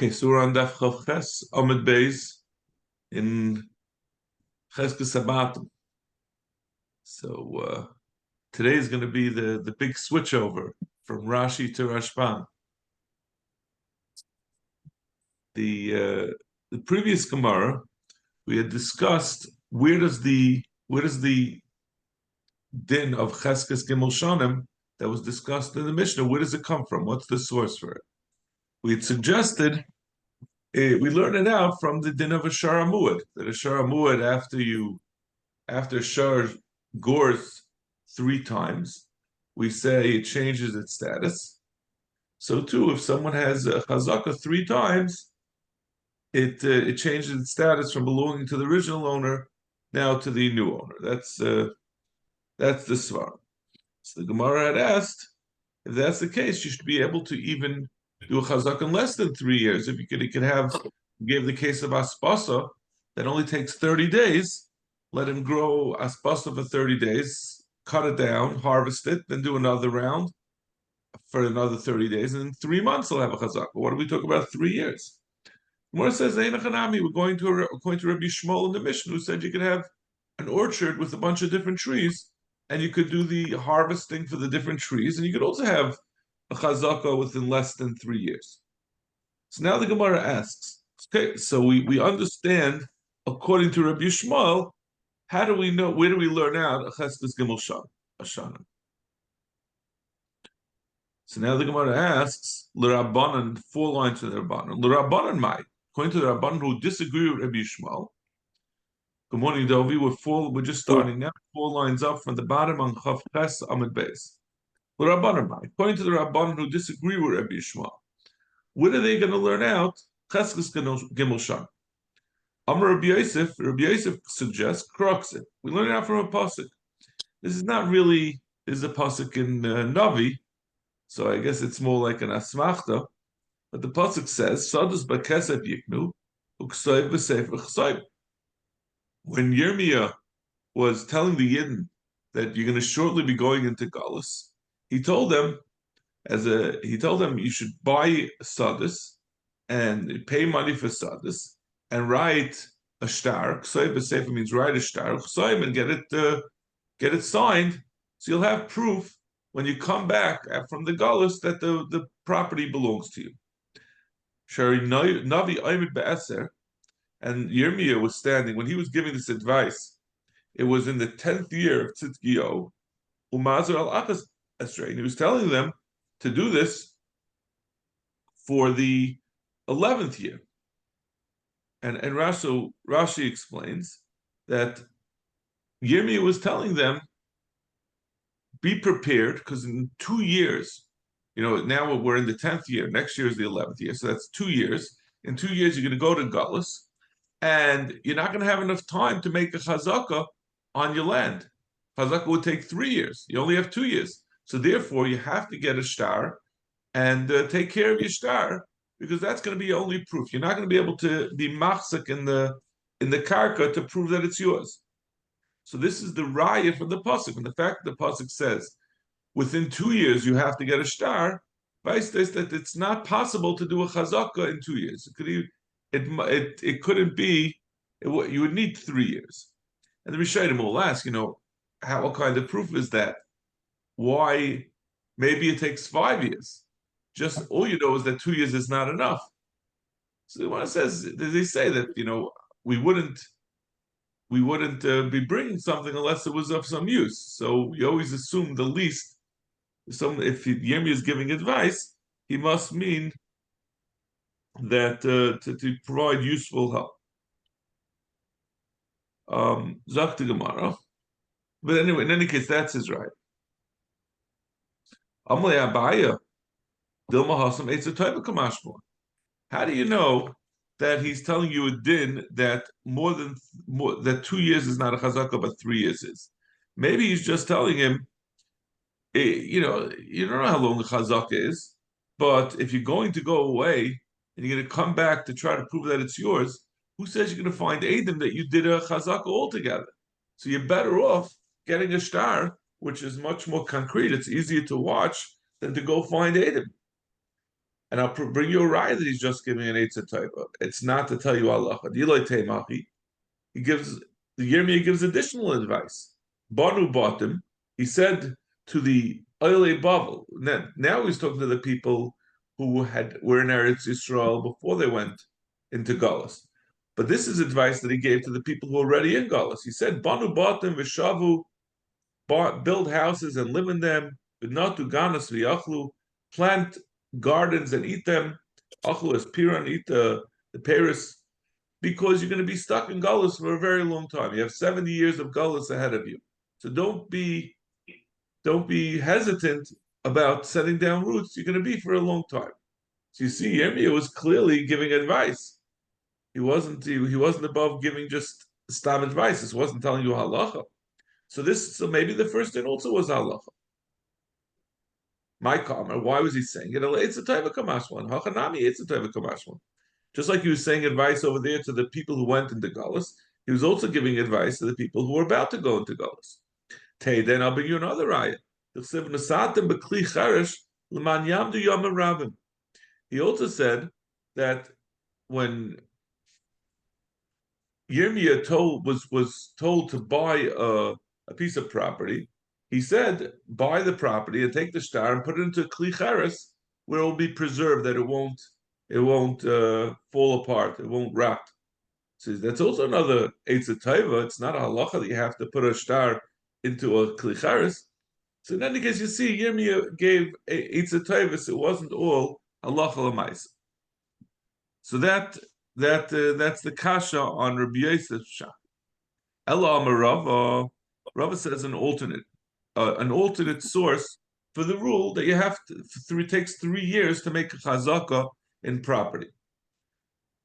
Okay, so we're on Daf Chav Ches Amud Beis in Cheskes Sabatim. So today is going to be the big switchover from Rashi to Rashbam. The previous Gemara we had discussed where does the din of Cheskes Gimel Shanim that was discussed in the Mishnah, where does it come from? What's the source for it? We had suggested we learned it out from the din of a Shara Muad, that a Shara Muad after Shar gores 3 times, we say it changes its status. So too, if someone has a chazaka 3 times, it changes its status from belonging to the original owner now to the new owner. That's the svar. So the Gemara had asked, if that's the case, you should be able to even do a chazaka in less than 3 years. If you could have, gave the case of aspasa that only takes 30 days. Let him grow aspasa for 30 days, cut it down, harvest it, then do another round for another 30 days, and in 3 months he'll have a chazaka. What are we talking about? 3 years. Gemara says, we're going to Rabbi Shmuel in the Mishnah, who said you could have an orchard with a bunch of different trees, and you could do the harvesting for the different trees, and you could also have a chazaka within less than 3 years. So now the Gemara asks, okay, so we understand, according to Rabbi Shmuel, how do we know? Where do we learn out Cheskes Gimel Shanim? So now the Gemara asks, L'Rabbanan, 4 lines of the Rabbanan. L'Rabbanan Mai, according to the Rabbanan who disagree with Rabbi Shmuel. Good morning, Dovi. We're just starting now. 4 lines up from the bottom on Chav Ches Amud Beis. L'Rabbanan Mai, according to the Rabbanan who disagree with Rabbi Shmuel. What are they going to learn out? Cheskes Gimel Shanim. Amar Rabbi Yosef suggests Kroksit. We learn it out from a pasuk. This is not really a pasuk in Navi, so I guess it's more like an asmachta. But the pasuk says, "Sadus b'kesef yiknu uksoiv b'sefer chsoiv." When Yirmiyah was telling the Yidden that you're going to shortly be going into Galus, he told them you should buy sadus and pay money for sadus. And write a shtar. Ksoiv b'sefer means write a shtar. Ksoiv and get it signed, so you'll have proof when you come back from the galus that the property belongs to you. Shari Navi Aymed Be'eser, and Yirmiyah was standing when he was giving this advice. It was in the 10th year of Tzidkiyo, Umazar al Akas Esrei, and he was telling them to do this for the 11th year. And Rashi explains that Yirmiyah was telling them, be prepared, because in 2 years, now we're in the 10th year, next year is the 11th year, so that's 2 years. In 2 years, you're going to go to Galus, and you're not going to have enough time to make a chazaka on your land. Chazaka would take 3 years. You only have 2 years. So therefore, you have to get a shtar and take care of your shtar, because that's going to be your only proof. You're not going to be able to be machzik in the karka to prove that it's yours. So this is the raya from the pasuk, and the fact that the pasuk says within 2 years you have to get a shtar, vice that it's not possible to do a chazaka in 2 years. It couldn't be. You would need 3 years. And the Rishayim will ask, what kind of proof is that? Why? Maybe it takes 5 years. Just all you know is that 2 years is not enough. So the one says, they say that we wouldn't be bringing something unless it was of some use. So you always assume the least. If Yirmiyah is giving advice, he must mean that to provide useful help. Zakti Gemara. But anyway, in any case, that's his right. Amalei Abaya. How do you know that he's telling you a din that that 2 years is not a chazaka, but 3 years is? Maybe he's just telling him, you don't know how long the chazaka is, but if you're going to go away and you're going to come back to try to prove that it's yours, who says you're going to find Adam that you did a chazaka altogether? So you're better off getting a shtar, which is much more concrete. It's easier to watch than to go find Adam. And I'll bring you a raya that he's just giving an Eitzah Taiva. It's not to tell you halacha. He gives the Yirmiyah gives additional advice. Banu bought him. He said to the Oile Bavel. Now he's talking to the people who were in Eretz Yisrael before they went into Galus. But this is advice that he gave to the people who were already in Galus. He said, Banu bought them, Vishavu, build houses and live in them, V'natu ganas v'yachlu, plant gardens and eat them. Achlu as piran, eat the Paris, because you're going to be stuck in Gullus for a very long time. You have 70 years of Gullus ahead of you. So don't be hesitant about setting down roots. You're going to be for a long time. So you see, Yirmiyah was clearly giving advice. He wasn't above giving just stam advice. This wasn't telling you halacha. So maybe the first thing also was halacha. My comment, why was he saying it? It's a type of kamashwan. Hachanami, it's a type of kamashwan. Just like he was saying advice over there to the people who went into Galus, he was also giving advice to the people who were about to go into Galus. Then I'll bring you another ayah. He also said that when Yirmiyah was told to buy a piece of property, he said, buy the property and take the star and put it into a kli cheres where it will be preserved, that it won't fall apart, it won't rot. So that's also another Eitzah Taiva. It's not a halacha that you have to put a star into a kli cheres. So in any case, you see, Yirmiyah gave Eitzah Taiva, so it wasn't all halacha l'maisa. So that's the kasha on Rabbi Yosef's shah. Ella Amarava, Rava says an alternate source for the rule that you have to. It takes 3 years to make a chazaka in property.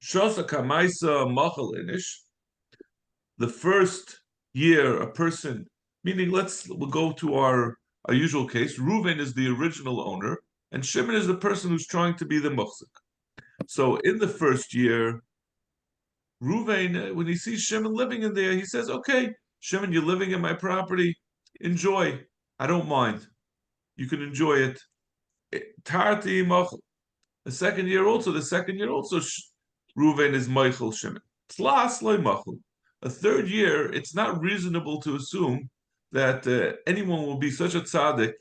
Shosa kamaisa machal inish. The first year, a person, meaning we'll go to our usual case. Reuven is the original owner, and Shimon is the person who's trying to be the muhsik. So in the first year, Reuven, when he sees Shimon living in there, he says, "Okay, Shimon, you're living in my property. Enjoy. I don't mind. You can enjoy it." Tarti machal. The second year also, Reuven is Michael Shimon. Tlas loy machal. A third year, it's not reasonable to assume that anyone will be such a tzaddik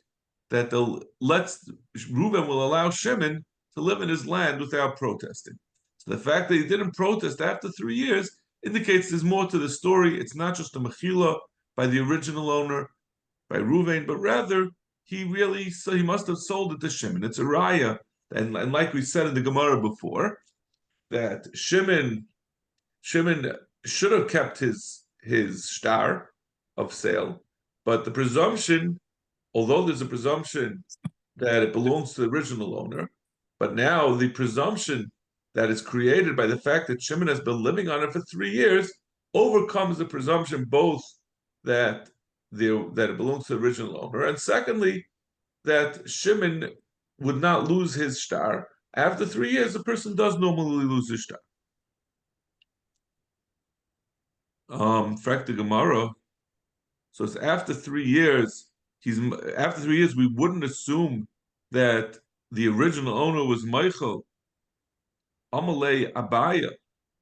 that Reuven will allow Shimon to live in his land without protesting. So the fact that he didn't protest after 3 years indicates there's more to the story. It's not just a mechila by the original owner, by Reuven, but rather he must have sold it to Shimon. It's a raya, and like we said in the Gemara before, that Shimon should have kept his star of sale, but the presumption, although there's a presumption that it belongs to the original owner, but now the presumption that is created by the fact that Shimon has been living on it for 3 years overcomes the presumption both that it belongs to the original owner, and secondly, that Shimon would not lose his star. After 3 years, a person does normally lose his star. Fact the Gemara. So it's after 3 years. After 3 years, we wouldn't assume that the original owner was Michael. Amalei Abaya.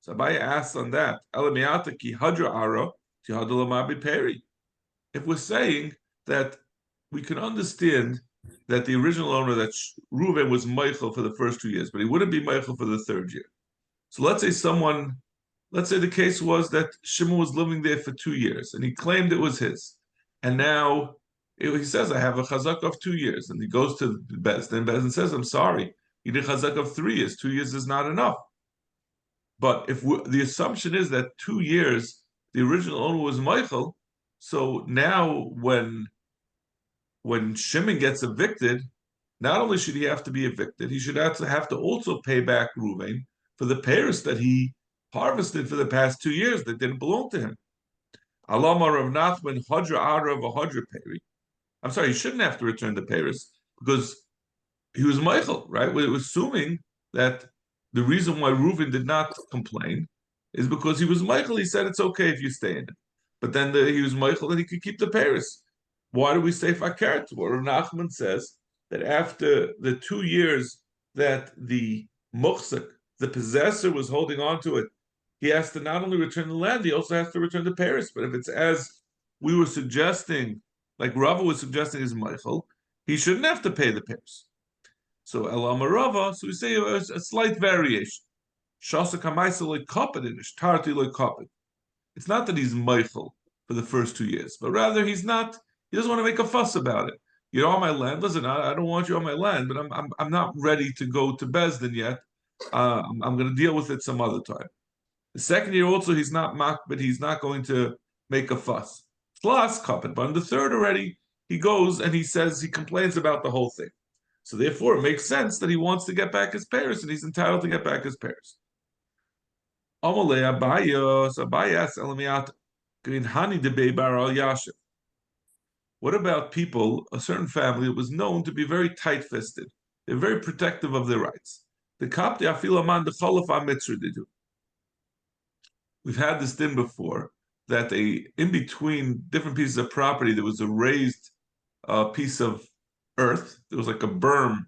So Abaya asks on that. Elamiata ki hadra ara ti hadalamabi peri. If we're saying that we can understand that the original owner, that Reuven, was Michael for the first 2 years, but he wouldn't be Michael for the third year. So let's say the case was that Shimon was living there for 2 years, and he claimed it was his. And now he says, I have a chazak of 2 years. And he goes to Bezdin. Bezdin says, I'm sorry, you did chazak of 3 years. 2 years is not enough. But if the assumption is that 2 years, the original owner was Michael, so now when Shimon gets evicted, not only should he have to be evicted, he should have to also pay back Reuven for the payers that he harvested for the past 2 years that didn't belong to him. Alama Rav Nachman Hadra Ara of a Hadra Peri. I'm sorry, he shouldn't have to return the payers because he was Michael, right? We're assuming that the reason why Reuven did not complain is because he was Michael. He said it's okay if you stay in it. But then he was Michael and he could keep the payers. Why do we say Fakert? Well, Rav Nachman says that after the 2 years that the muhsik, the possessor, was holding on to it, he has to not only return the land, he also has to return the Paris. But if it's as we were suggesting, like Rava was suggesting is Michael, he shouldn't have to pay the Paris. So Elam Rava, so we say a slight variation. Shasa Kamaisa like Kapit in Tarti like Kapit. It's not that he's Michael for the first 2 years, but rather he doesn't want to make a fuss about it. You're on my land. Listen, I don't want you on my land, but I'm not ready to go to Besdin yet. I'm going to deal with it some other time. The second year also he's not mocked, but he's not going to make a fuss. Plus Kapit, but on the third already he goes and he says he complains about the whole thing. So therefore, it makes sense that he wants to get back his Paris, and he's entitled to get back his Paris. Amalei Abayos Abayas Elamiat Grinhani de Beibar al Yashiv. What about people, a certain family that was known to be very tight-fisted? They're very protective of their rights. The Kapti Afilaman the Cholaf Amitzra they do. We've had this din before that in between different pieces of property there was a raised piece of earth. There was like a berm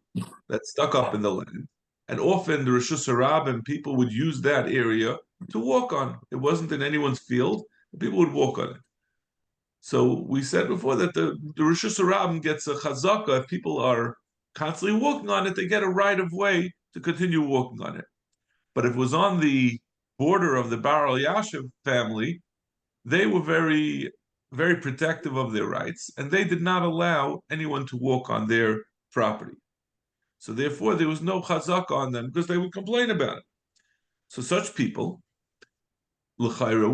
that stuck up in the land, and often the Rishus Harabim people would use that area to walk on. It wasn't in anyone's field; people would walk on it. So we said before that the Rishus Harabim gets a chazaka if people are constantly walking on it; they get a right of way to continue walking on it. But if it was on the border of the Bar al Yashiv family, they were very, very protective of their rights, and they did not allow anyone to walk on their property. So therefore, there was no chazak on them because they would complain about it. So such people, l'chayra,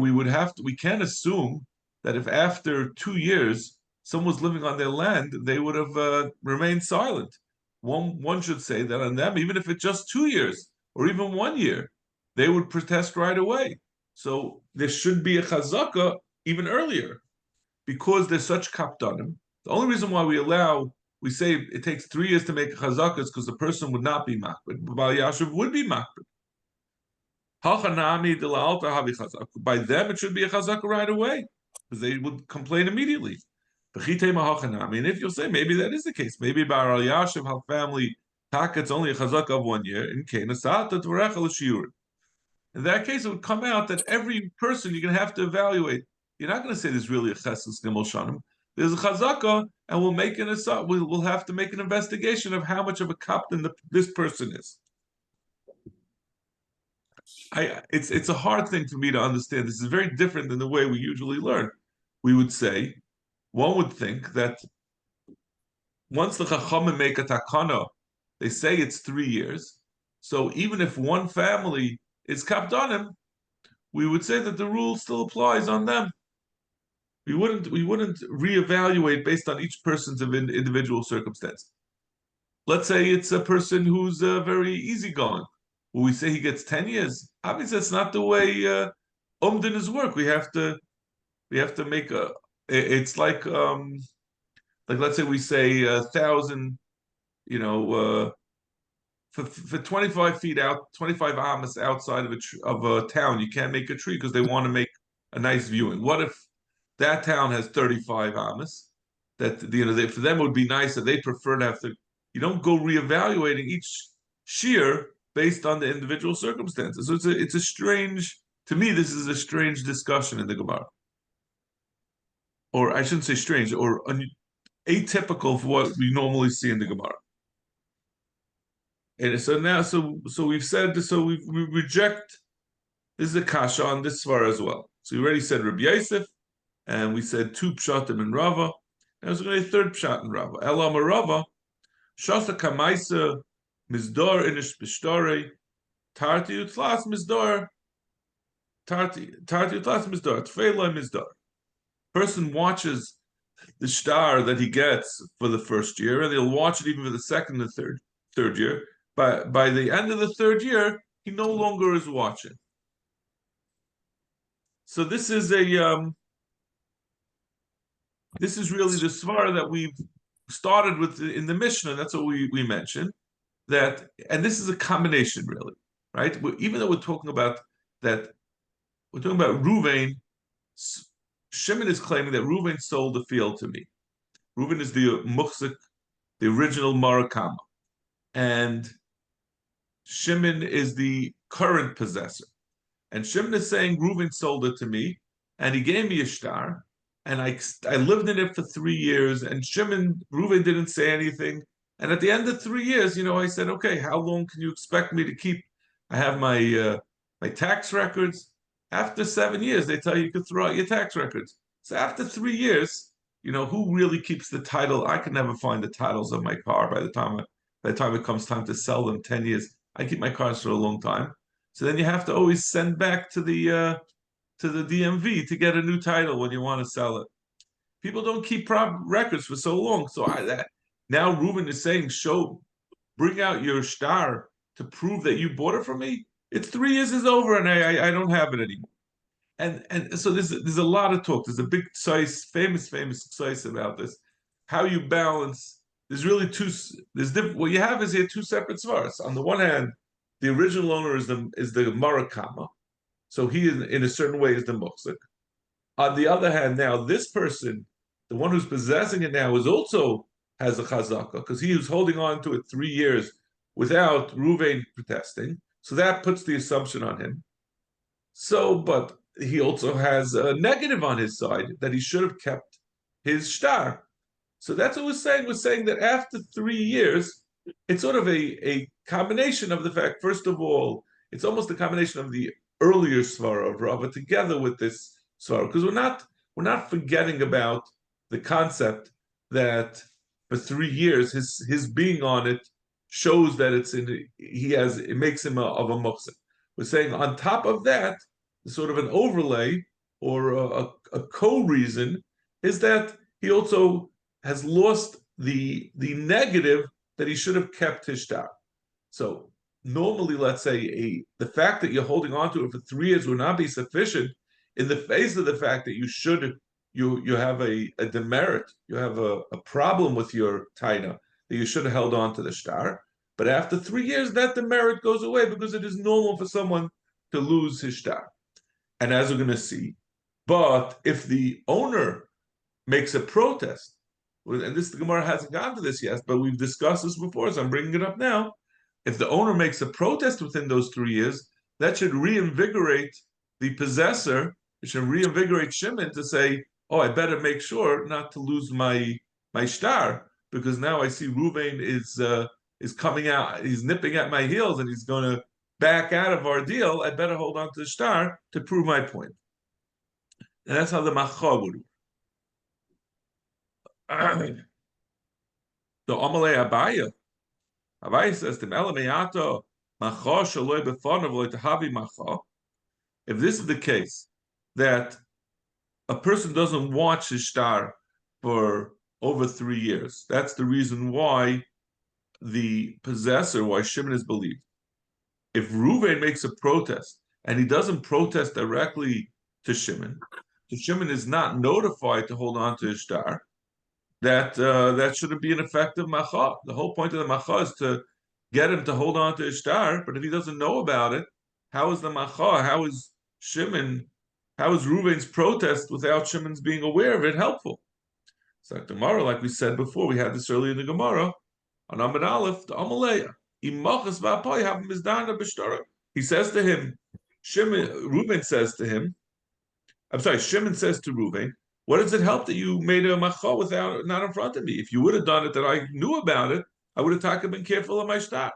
we can't assume that if after 2 years someone was living on their land, they would have remained silent. One should say that on them, even if it's just 2 years or even 1 year, they would protest right away. So there should be a chazaka even earlier because there's such kaptanim. The only reason why we say it takes 3 years to make a chazaka is because the person would not be makbid. Bal Yashiv would be makbid. By them, it should be a chazaka right away because they would complain immediately. And if you'll say maybe that is the case, maybe Bar al Yashiv, how family packets only a chazaka of 1 year, in that case, it would come out that every person you're going to have to evaluate. You're not going to say there's really a cheses gimel shanim. There's a chazaka, and we'll have to make an investigation of how much of a captain this person is. It's a hard thing for me to understand. This is very different than the way we usually learn. One would think that once the chachamim make a takana, they say it's 3 years. So even if one family is kapdanim, we would say that the rule still applies on them. We wouldn't reevaluate based on each person's individual circumstance. Let's say it's a person who's very easygoing. Will we say he gets 10 years? Obviously, that's not the way Umdin work. We have to make a. It's like let's say we say 1,000, for 25 feet out, 25 amas outside of a town, you can't make a tree because they want to make a nice viewing. What if that town has 35 amas? That for them it would be nice that they prefer to have to. You don't go reevaluating each shear based on the individual circumstances. So it's a strange. To me, this is a strange discussion in the Gemara, or I shouldn't say strange, or atypical of what we normally see in the Gemara. And so now, so we've said this, so we reject. This is a kasha on this svar as well. So we already said Rabbi Yosef, and we said 2 pshatim in Rava, and there's going to be a 3rd pshat in Rava. Elam Rava, shasa kamaisa mizdor inish bishtore, tarti utlas mizdor, tarti utlas mizdor, tfeila mizdor. Person watches the star that he gets for the first year, and he'll watch it even for the second and third year. By the end of the 3rd year, he no longer is watching. So this is really the svara that we've started with in the Mishnah. That's what we mentioned. And this is a combination, really, right? Even though we're talking about Ruvain. Shimon is claiming that Ruvain sold the field to me. Ruvain is the muhsik, the original Marakama, and Shimon is the current possessor. And Shimon is saying, Reuven sold it to me, and he gave me a star, and I lived in it for 3 years, and Reuven didn't say anything. And at the end of 3 years, I said, okay, how long can you expect me to keep? I have my tax records. After 7 years, they tell you could throw out your tax records. So after 3 years, who really keeps the title? I can never find the titles of my car by the time it comes time to sell them. 10 years, I keep my cars for a long time. So then you have to always send back to the DMV to get a new title when you want to sell it. People don't keep records for so long. So now Ruben is saying, bring out your star to prove that you bought it from me. It's 3 years is over, and I don't have it anymore. And so there's a lot of talk. There's a big size, famous size about this. How you balance. There's really two. There's different. What you have is here two separate svaras. On the one hand, the original owner is the Murakama, so he in a certain way is the Muksik. On the other hand, now this person, the one who's possessing it now, is also has a chazaka because he was holding on to it 3 years without Ruvain protesting. So that puts the assumption on him. So, but he also has a negative on his side that he should have kept his shtar. So that's what we're saying. We're saying that after 3 years, it's sort of a combination of the fact, first of all, it's almost a combination of the earlier svara of Rava together with this svara, because we're not forgetting about the concept that for 3 years his being on it shows that it makes him of a muktzah. We're saying on top of that, sort of an overlay or a co-reason is that he also has lost the negative that he should have kept his shtar. So normally, let's say the fact that you're holding on to it for 3 years would not be sufficient in the face of the fact that you have a demerit, you have a problem with your taina, that you should have held on to the shtar. But after 3 years, that demerit goes away because it is normal for someone to lose his shtar. And as we're going to see, but if the owner makes a protest, and the Gemara hasn't gotten to this yet, but we've discussed this before, so I'm bringing it up now. If the owner makes a protest within those 3 years, that should reinvigorate the possessor. It should reinvigorate Shimon to say, "Oh, I better make sure not to lose my shtar because now I see Ruvain is coming out. He's nipping at my heels, and he's going to back out of our deal. I better hold on to the shtar to prove my point." And that's how the macha would. The Amalei Abaya. Abaya says to Melameyato, Macha Shaloi Befonav Loi Tahavi Macha. If this is the case, that a person doesn't watch his shtar for over 3 years, that's the reason why the possessor, why Shimon is believed. If Reuven makes a protest and he doesn't protest directly to Shimon, so Shimon is not notified to hold on to his shtar, that shouldn't be an effective macha. The whole point of the macha is to get him to hold on to his shtar. But if he doesn't know about it, how is the macha? How is Reuven's protest without Shimon's being aware of it helpful? So Gemara, like we said before, we had this earlier in the Gemara on Amud Aleph, the Amaleya. He says to him, Reuven says to him, I'm sorry, Shimon says to Reuven, what does it help that you made a macha without not in front of me? If you would have done it that I knew about it, I would have been careful of my shtar.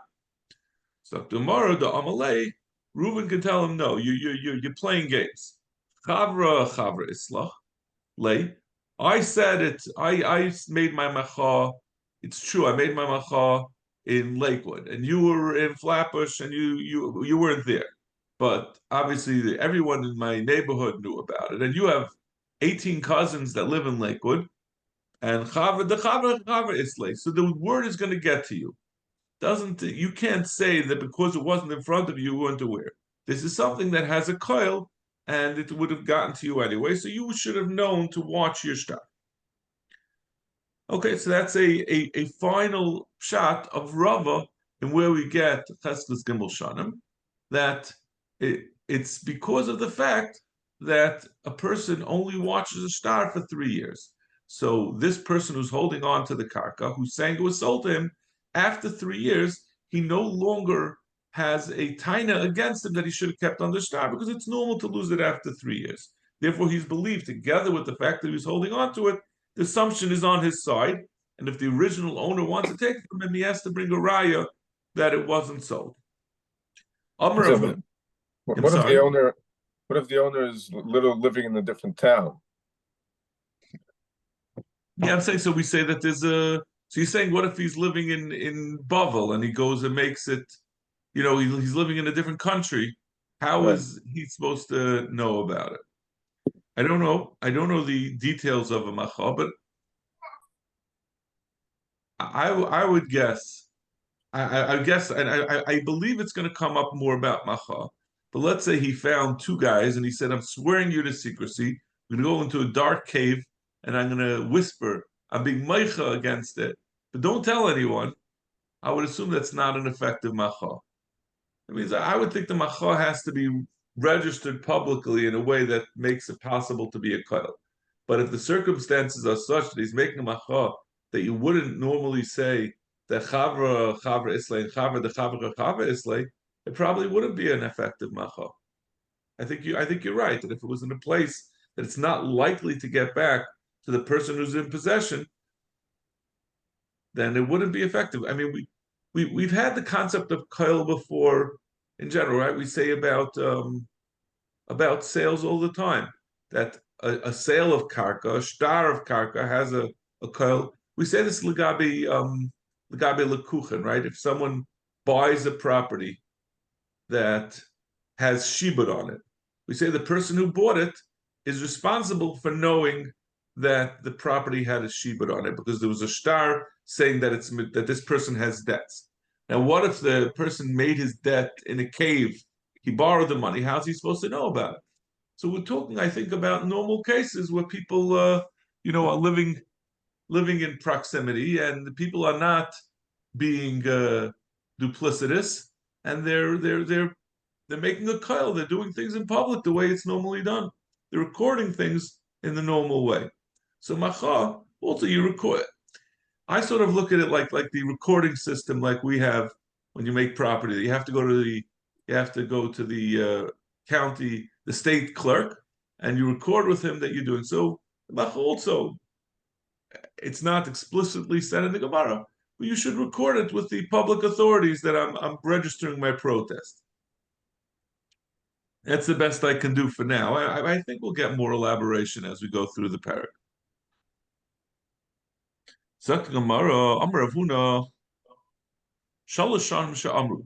So tomorrow the Amalei, Reuven can tell him, no, you're playing games. Chavra islach lay. I said it. I made my macha. It's true. I made my macha in Lakewood, and you were in Flatbush, and you weren't there. But obviously, everyone in my neighborhood knew about it, and you have 18 cousins that live in Lakewood, and Chavra Islay. So the word is going to get to you. You can't say that because it wasn't in front of you, you weren't aware. This is something that has a coil, and it would have gotten to you anyway. So you should have known to watch your shtar. Okay, so that's a final shot of Rava, and where we get Cheskas Gimel Shanim, that it's because of the fact that a person only watches a shtar for 3 years. So this person who's holding on to the karka, who's saying it was sold to him, after 3 years, he no longer has a taina against him that he should have kept on the star because it's normal to lose it after 3 years. Therefore, he's believed, together with the fact that he's holding on to it, the assumption is on his side. And if the original owner wants to take it from him, he has to bring a raya that it wasn't sold. Amr of him. What if the owner is living in a different town? Yeah, I'm saying so. We say that there's a. So you're saying, what if he's living in Bava and he goes and makes it? He's living in a different country. How is he supposed to know about it? I don't know. I don't know the details of a macha, but I would guess. I guess, and I believe it's going to come up more about macha. But let's say he found two guys and he said, "I'm swearing you to secrecy. I'm going to go into a dark cave and I'm going to whisper. I'm being meicha against it, but don't tell anyone." I would assume that's not an effective macha. It means I would think the macha has to be registered publicly in a way that makes it possible to be a koil. But if the circumstances are such that he's making a macha that you wouldn't normally say that chavra islay and chavra the chavra islay, it probably wouldn't be an effective macha. I think you're right that if it was in a place that it's not likely to get back to the person who's in possession, then it wouldn't be effective. I mean, we've had the concept of koil before in general, right? We say about sales all the time that a sale of karka, a star of karka, has a koil. We say this legabe lekuchen, right? If someone buys a property that has shibud on it, we say the person who bought it is responsible for knowing that the property had a shibud on it because there was a star saying that this person has debts. Now, what if the person made his debt in a cave? He borrowed the money. How's he supposed to know about it? So we're talking, I think, about normal cases where people, are living in proximity, and the people are not being duplicitous, and they're making a kyle. They're doing things in public the way it's normally done. They're recording things in the normal way. So macha, also you record. I sort of look at it like the recording system, like we have when you make property. You have to go to the county, the state clerk, and you record with him that you're doing so. Also, it's not explicitly said in the Gemara, but you should record it with the public authorities that I'm registering my protest. That's the best I can do for now. I think we'll get more elaboration as we go through the parak. Zak Gemara, Amar Avuna, Shalasham Sha'amru,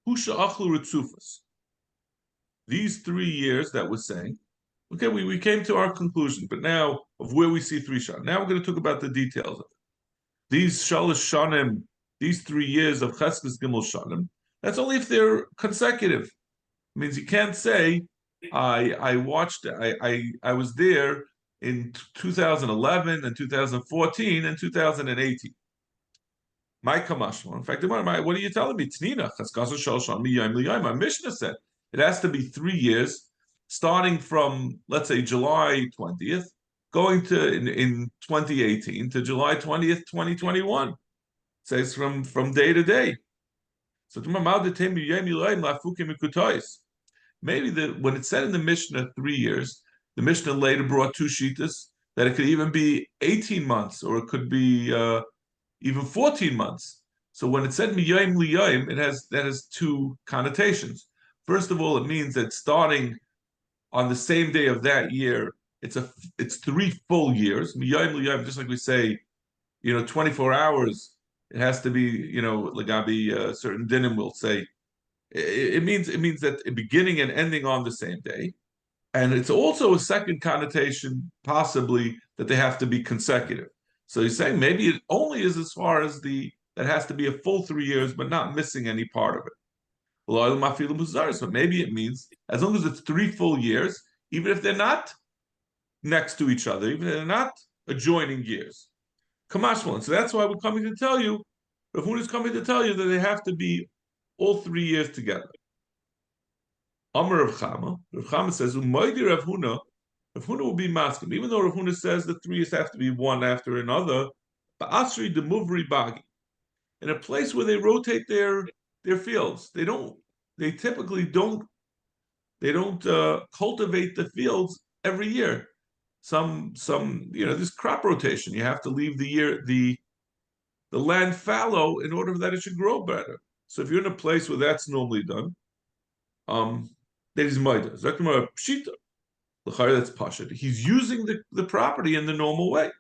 Husha Achlu Ritzufas. These 3 years that we're saying, okay, we came to our conclusion, but now of where we see 3 shana. Now we're going to talk about the details of it. These Shalosh Shanim, these 3 years of Cheskes Gimel Shanim, that's only if they're consecutive. It means you can't say, I was there in 2011 and 2014 and 2018. My kamashma. In fact, what are you telling me? Tnina, my Mishnah said it has to be 3 years, starting from, let's say, July 20th, going to in 2018 to July 20th, 2021. It says from day to day. So maybe when it said in the Mishnah 3 years, the Mishnah later brought 2 shitas that it could even be 18 months or it could be even 14 months. So when it said miyayim liyayim, that has 2 connotations. First of all, it means that starting on the same day of that year, it's 3 full years. Miyayim liyayim, just like we say, 24 hours. It has to be, legabi certain dinim will say. It means that beginning and ending on the same day. And it's also a second connotation, possibly, that they have to be consecutive. So he's saying maybe it only is as far as that has to be a full 3 years, but not missing any part of it. But maybe it means as long as it's 3 full years, even if they're not next to each other, even if they're not adjoining years. Kamashmalan. So that's why we're coming to tell you, Rav Huna is coming to tell you that they have to be all 3 years together. Amar Rav Chama. Rav Chama says, Umaydi Rav Huna will be masking. Even though Rav Huna says the 3 years have to be one after another, but Asri de Muvri Bagi. In a place where they rotate their their fields. They typically don't, cultivate the fields every year. This crop rotation. You have to leave the land fallow in order that it should grow better. So if you're in a place where that's normally done, that is maida. Zakmar pshita. That's pasha. He's using the property in the normal way.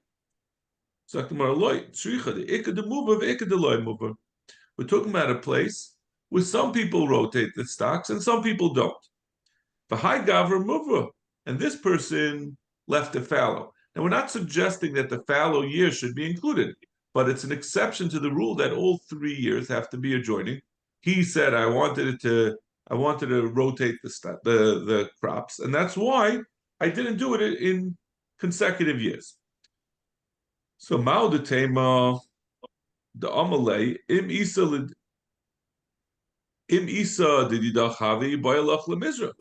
Zakmar loy tzricha the ikad the mover ikad the loy mover. We're talking about a place where some people rotate the stocks and some people don't. The high gavra mover, and this person left it fallow. Now we're not suggesting that the fallow year should be included, but it's an exception to the rule that all 3 years have to be adjoining. He said, I wanted to rotate the crops, and that's why I didn't do it in consecutive years. So Mao the Tema, the Amalei, Im Isa Dididachavi Bayalach Lemizra.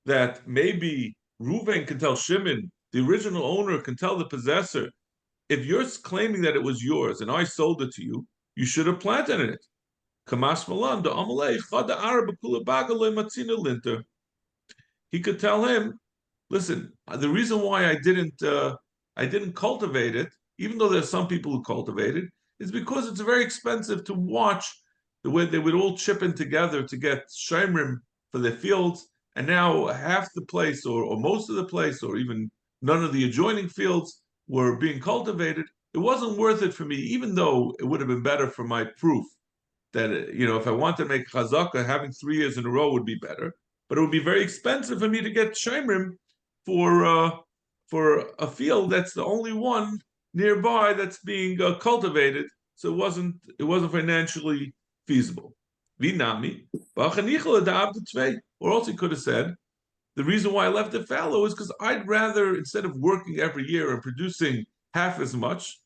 That maybe Reuven can tell Shimon, the original owner can tell the possessor, if you're claiming that it was yours and I sold it to you, you should have planted it. Kamash Malan, the Amalei, Chada Arab Kulabagale Matzina Linter. He could tell him, listen, the reason why I didn't cultivate it, even though there's some people who cultivate it, is because it's very expensive to watch the way they would all chip in together to get shemrim for their fields, and now half the place or most of the place or even none of the adjoining fields were being cultivated. It wasn't worth it for me, even though it would have been better for my proof that, if I want to make chazaka, having 3 years in a row would be better, but it would be very expensive for me to get shemrim for a field that's the only one nearby that's being cultivated. So it wasn't financially feasible. Vinami, or else he could have said, the reason why I left it fallow is because I'd rather, instead of working every year and producing half as much,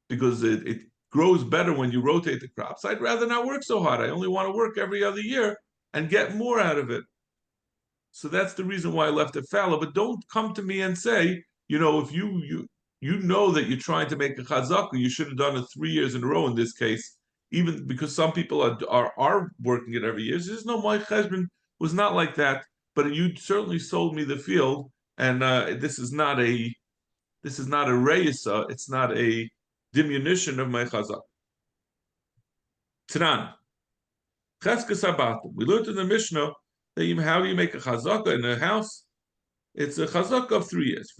because it grows better when you rotate the crops, I'd rather not work so hard. I only want to work every other year and get more out of it. So that's the reason why I left it fallow. But don't come to me and say, if you know that you're trying to make a chazaka, you should have done it 3 years in a row in this case, even because some people are working it every year. There's no, my cheshbon was not like that, but you certainly sold me the field, and this is not a reisa, it's not a diminution of my chazak. Tanan, cheskes habatim. We learned in the Mishnah that how do you make a chazaka in a house? It's a chazaka of 3 years.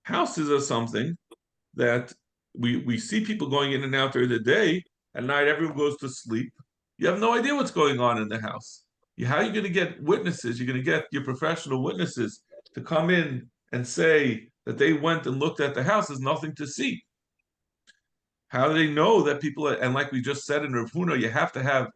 Houses are something that we see people going in and out during the day. At night, everyone goes to sleep. You have no idea what's going on in the house. How are you going to get witnesses? You're going to get your professional witnesses to come in and say that they went and looked at the house. There's nothing to see. How do they know that people and like we just said in Rav Huna, you have to have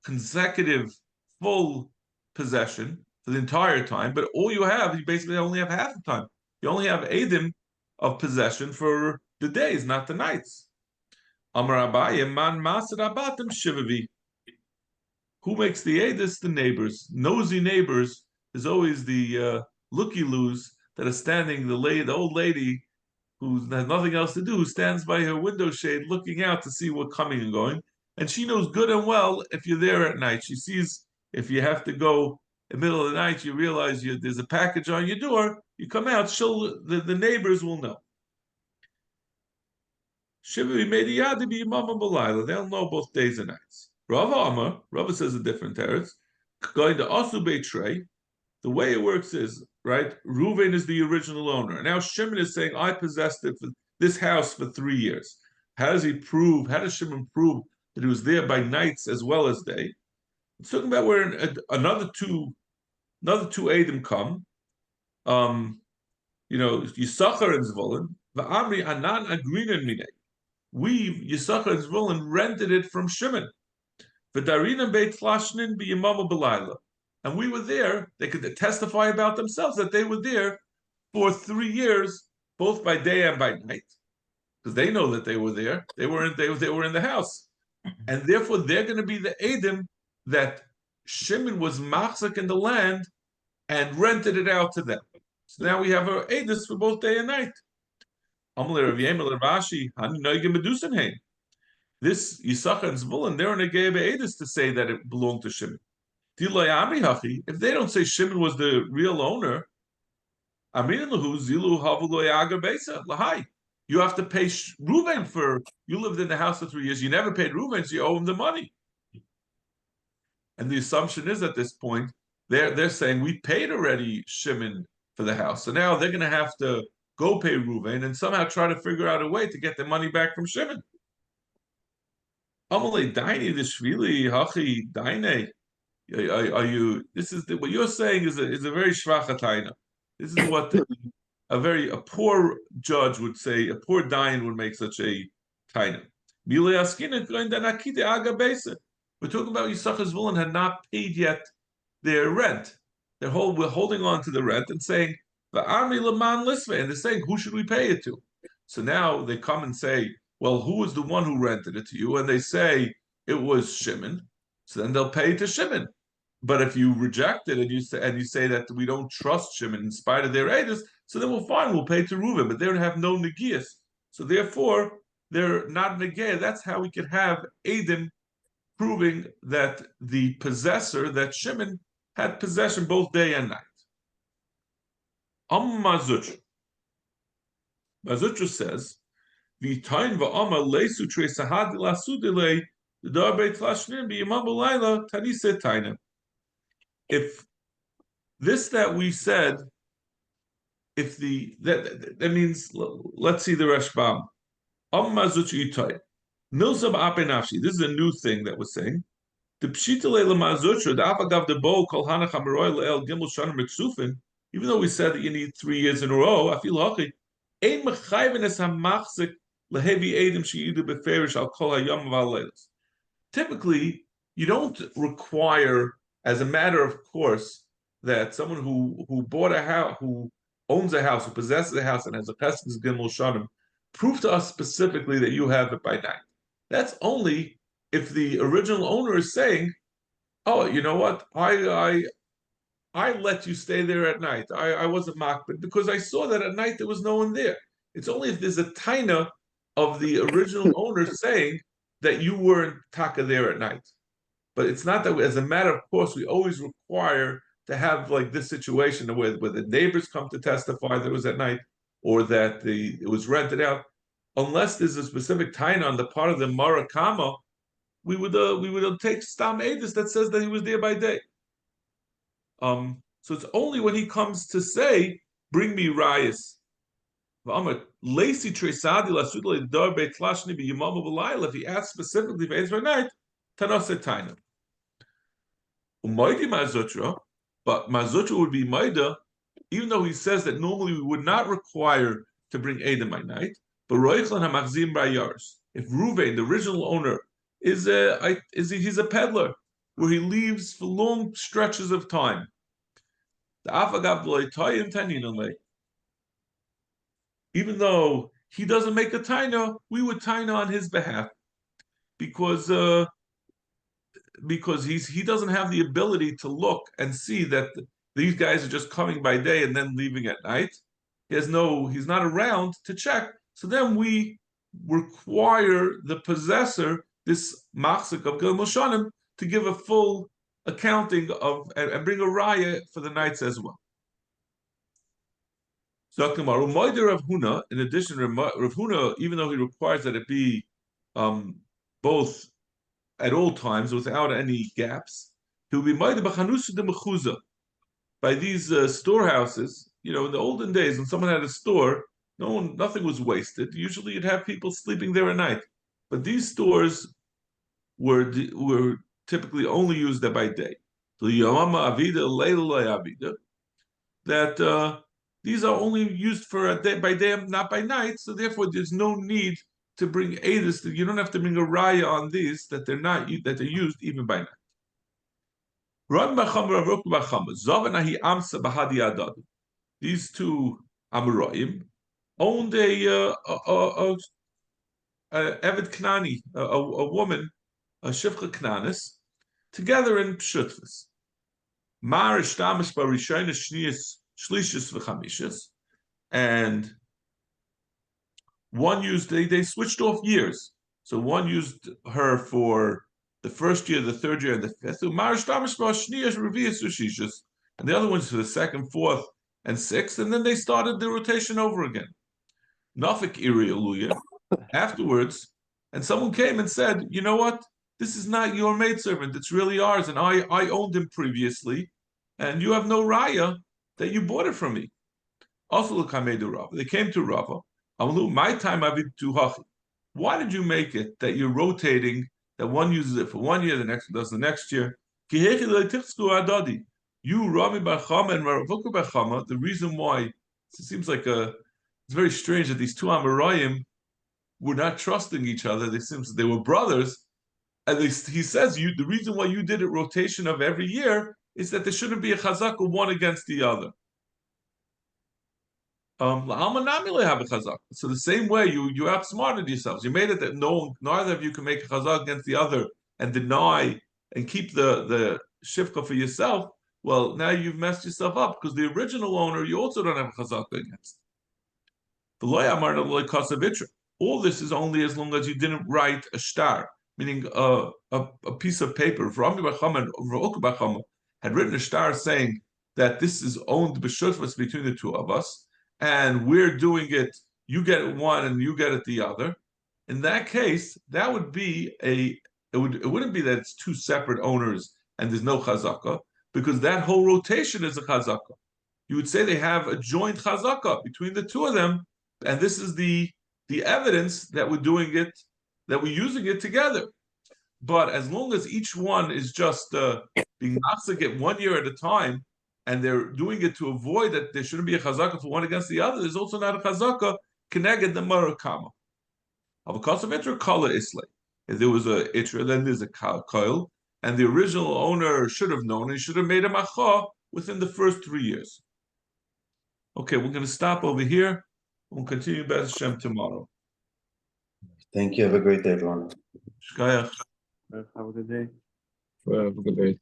consecutive full possession for the entire time, but all you basically only have half the time. You only have edim of possession for the days, not the nights. Amar Abaye, man masad abatim shivavi. Who makes the edis? The neighbors. Nosy neighbors is always the looky-loos that are standing, the old lady who has nothing else to do, who stands by her window shade looking out to see what's coming and going. And she knows good and well if you're there at night. She sees if you have to go in the middle of the night, you realize there's a package on your door, you come out, the neighbors will know. They'll know both days and nights. Rava says a different teretz. Going to Asu Beitrei, the way it works is, right, Reuven is the original owner. Now Shimon is saying, I possessed it for this house for 3 years. How does Shimon prove that he was there by nights as well as day? It's talking about where another two Adam come, Yisachar and Zvulun, Va'amri Anan Agrinan Mine. We, Yisachar and Zvulun, rented it from Shimon. V'darina Beit Flashnin B'yamama B'layla. And we were there, they could testify about themselves that they were there for 3 years, both by day and by night, because they know that they were there. They were in the house. And therefore they're going to be the Adam that Shimon was machzak in the land and rented it out to them. So now we have our edus for both day and night. This Yisachar and Zvulun, they're in a Gebe Edis to say that it belonged to Shimon. If they don't say Shimon was the real owner, you have to pay Reuven for, you lived in the house for 3 years, you never paid Reuven, so you owe him the money. And the assumption is at this point, they're saying we paid already Shimon for the house. So now they're going to have to go pay Reuven and somehow try to figure out a way to get the money back from Shimon. Amalei Daini the Shvili Hachi Daine. Are you? This is what you're saying is a very shvachataina. This is what a poor judge would say. A poor dayan would make such a taina. We're talking about Yisachar Zvulun had not paid yet their rent. We're holding on to the rent and saying the army leman lisve, and they're saying who should we pay it to? So now they come and say, well, who was the one who rented it to you? And they say it was Shimon. So then they'll pay it to Shimon. But if you reject it and you say that we don't trust Shimon in spite of their edus, so then we'll pay to Reuven, but they don't have no negias. So therefore, they're not negea. That's how we could have Adim proving that the possessor, that Shimon, had possession both day and night. Mazutra says, "V'tain va'ama leisu tre sahadi lasudile the darbe tlashnim b'yimam b'layla tanise taina." If this that we said, if that means, let's see the Rashbam. This is a new thing that we're saying. The pshitale lemazutra, the afagav the bo kol hanach amaroy leel gimel shanim mitzufin. Even though we said that you need 3 years in a row, I feel lucky. Ein mechayven es hamachzik lehevi edim sheyidu beferish al kol hayom v'aleilas. Typically, you don't require, as a matter of course, that someone who bought a house, who owns a house, who possesses a house, and has a pesach gimel shanim, prove to us specifically that you have it by night. That's only if the original owner is saying, "Oh, you know what? I let you stay there at night. I wasn't mocked, but because I saw that at night there was no one there." It's only if there's a taina of the original owner saying that you weren't taka there at night. But it's not that as a matter of course we always require to have like this situation where the neighbors come to testify that it was at night or that it was rented out. Unless there's a specific taina on the part of the marakama, we would take stam edus that says that he was there by day. So it's only when he comes to say, "Bring me rayas." If he asks specifically for Ezra night, Tanase Taina. But Mazutra would be Maida, even though he says that normally we would not require to bring Edom by night. But Roichlan Hamachzim Bayars. If Ruvain, the original owner, he's a peddler, where he leaves for long stretches of time. Even though he doesn't make a taina, we would taina on his behalf, because he doesn't have the ability to look and see that these guys are just coming by day and then leaving at night. He's not around to check. So then we require the possessor, this machzik of Gil Moshanim, to give a full accounting of and bring a raya for the nights as well. So Rav Huna, in addition, Rav Huna, even though he requires that it be both at all times without any gaps, he will be Moider b'chanusa de mechuza, by these storehouses. In the olden days when someone had a store, nothing was wasted. Usually you'd have people sleeping there at night, but these stores were typically only used by day. So Yomama Avida, Leila Avida, that these are only used for a day by day, not by night. So therefore, there's no need to bring edus. You don't have to bring a raya on these that they're used even by night. These two Amoraim owned a Eved Knani, a woman, a Shivcha Knanis, together in Pshutfus. Mar Ishtamish Barishayna Shnius Shlishis V'Chamishis, and one used, they switched off years. So one used her for the first year, the third year, and the fifth. And the other ones for the second, fourth, and sixth. And then they started the rotation over again. Nafik Iri afterwards, and someone came and said, you know what? This is not your maidservant, it's really ours, and I owned him previously, and you have no raya that you bought it from me. Also, they came to Rava. My time why did you make it that you're rotating, that one uses it for 1 year, the next one does the next year? You, Rami Bar Chama and Ravuka Bar Chama, the reason why, it seems like it's very strange that these two Amoraim were not trusting each other. They were brothers. And he says, the reason why you did it rotation of every year is that there shouldn't be a chazaka one against the other. So the same way you outsmarted yourselves. You made it that neither of you can make a chazak against the other and deny and keep the shifcha for yourself. Well, now you've messed yourself up because the original owner you also don't have a chazak against. All this is only as long as you didn't write a star, meaning a piece of paper. If Rami Bar Chama and Ravuka Bar Chama had written a star saying that this is owned b'shutfus between the two of us, and we're doing it, you get it one and you get it the other. In that case, that would be it wouldn't be that it's two separate owners and there's no chazaka, because that whole rotation is a chazaka. You would say they have a joint chazaka between the two of them, and this is the evidence that we're doing it, that we're using it together. But as long as each one is just being machzik it 1 year at a time, and they're doing it to avoid that there shouldn't be a chazaka for one against the other, there's also not a chazaka connected the marakama. Avakasav itra kala isle. If there was a itra, then there's a koil, and the original owner should have known, and he should have made a macha within the first 3 years. Okay, we're going to stop over here. We'll continue Bez Hashem tomorrow. Thank you. Have a great day, everyone. Shkayach. Have a good day. Have a good day.